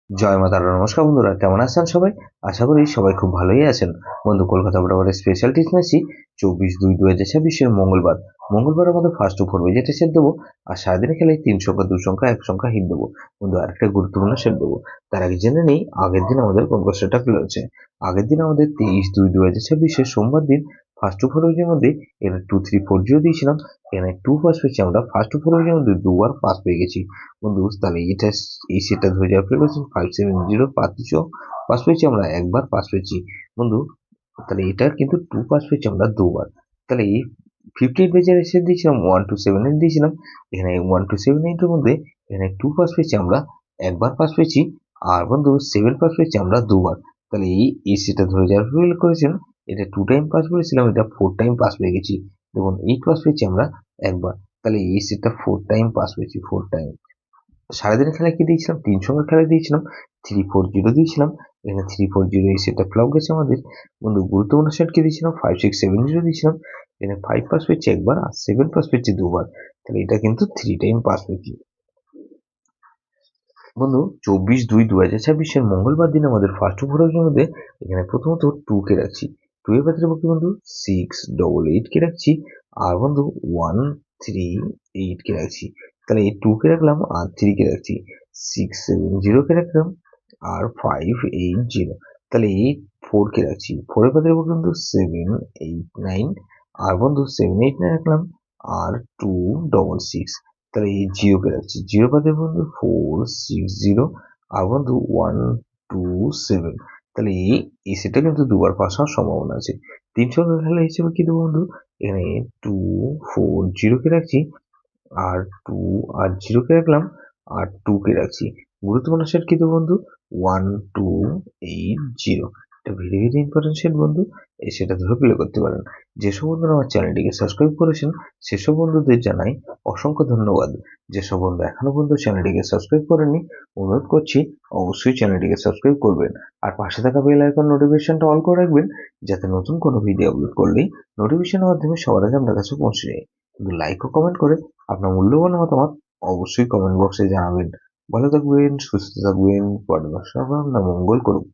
জয় মা তারা। নমস্কার বন্ধুরা, কেমন আছেন সবাই? আশা করি সবাই খুব ভালোই আছেন। বন্ধু, কলকাতা বরাবরের স্পেশাল টিপস ম্যাচই 24/2/2026 মঙ্গলবার। মঙ্গলবার আমাদের ফার্স্ট টু ফোর মেজেতে সেট দেবো। আর সারাদিনে খেলায় 3 সংখ্যা, 2 সংখ্যা, 1 সংখ্যা হিট দেবো। বন্ধু, আরেকটা গুরুত্বপূর্ণ সেট দেবো। তার আগে জেনে নেই আগের দিন আমাদের কোন কোন সেটআপ রয়েছে। আগের দিন আমাদের 23/2/2026 সোমবার দিন ফার্স্ট টু ফোর মেজের মধ্যে এখানে 2-3-4-0 দিয়েছিলাম। এখানে 2 পাস পেয়েছি আমরা। ফার্স্ট টু ফোর মেজের মধ্যে দুবার পাস পেয়ে গেছি। বন্ধু, তাহলে এই সেটটা ধরে যাওয়ার প্রিপারেশন 5-7-0 পাস পেয়েছি আমরা, একবার পাস পেয়েছি। বন্ধু, তাহলে এটা কিন্তু 2 পাস পেয়েছি আমরা দুবার। তাহলে এই 58 পেজের এসে দিয়েছিলাম 1-7-8 দিয়েছিলাম। এখানে 1-7-8 এর মধ্যে এখানে 2 পাস পেয়েছি আমরা, একবার পাস পেয়েছি। আর বন্ধু, 7 পাস পেয়েছি আমরা দুবার। তাহলে এই সেটটা ধরে যাওয়ার ফিল করেছেন। এটা 2 টাইম পাস বলেছিলাম, এটা 4 টাইম পাস পেয়ে গেছি। দেখুন, 8 পাস পেয়েছি আমরা একবার। তাহলে এই সেটটা 4 টাইম পাস পেয়েছি, 4 টাইম। সারাদিনের খেলায় কি দিয়েছিলাম? 3 সংখ্যার খেলায় দিয়েছিলাম 3-4-0 দিয়েছিলাম। এখানে 3-4-0 এই সেটটা ফ্লপ গেছে আমাদের। বন্ধু, গুরুত্বপূর্ণ সেট কি দিয়েছিলাম? 5-6-7-0 দিয়েছিলাম। এখানে 5 পাস পেয়েছি একবার, আর 7 পাস পেয়েছি দুবার। তাহলে এটা কিন্তু 3 টাইম পাস পেয়েছি। বন্ধু, 24/2/2026 মঙ্গলবার দিন আমাদের ফার্স্ট ওভারের মধ্যে এখানে প্রথমত 2 কে রাখছি। 2 এর ভেতরে কি বন্ধু? 6-8 কে রাখছি। আর বন্ধু, 1-3-8 কে রাখছি। তাহলে এই 2 কে রাখলাম আর 3 কে রাখছি। 6-7-0 কে রাখলাম আর 5-8-0। তাহলে এই 4 কে রাখছি। 4 এর ভেতরে কিন্তু 7-8-9। আর বন্ধু, 7-8-9 রাখলাম আর 2-6-6। তাহলে এই 0 কে রাখছি। 0 বাদে বন্ধু 4-6-0 আর বন্ধু 1-2-7। তাহলে এই সেটটা কিন্তু দুবার পাস হওয়ার সম্ভাবনা আছে। 3 সংখ্যার খেলা হিসেবে কি দেবো বন্ধু? এখানে 2-4-0 কে রাখছি আর 2 আর 0 কে রাখলাম আর 2 কে রাখছি। গুরুত্বপূর্ণ সেট কি দেবো বন্ধু? 1-2-8-0। এটা ভেরি ভেরি ইম্পর্টেন্ট সেট বন্ধু। এই সেটা ধরে প্লে করতে পারেন। যেসব বন্ধুরা আমার চ্যানেলটিকে সাবস্ক্রাইব করেছেন সেসব বন্ধুদের জানাই অসংখ্য ধন্যবাদ। যেসব বন্ধু এখনো পর্যন্ত চ্যানেলটিকে সাবস্ক্রাইব করেননি, অনুরোধ করছি অবশ্যই চ্যানেলটিকে সাবস্ক্রাইব করবেন। আর পাশে থাকা বেল আইকন নোটিফিকেশনটা অল করে রাখবেন, যাতে নতুন কোনো ভিডিও আপলোড করলেই নোটিফিকেশনের মাধ্যমে সবার আগে আপনার কাছে পৌঁছে যায়। কিন্তু লাইক ও কমেন্ট করে আপনার মূল্যবান মতামত অবশ্যই কমেন্ট বক্সে জানাবেন। ভালো থাকবেন, সুস্থ থাকবেন, পরমেশ্বর আপনার মঙ্গল করুন।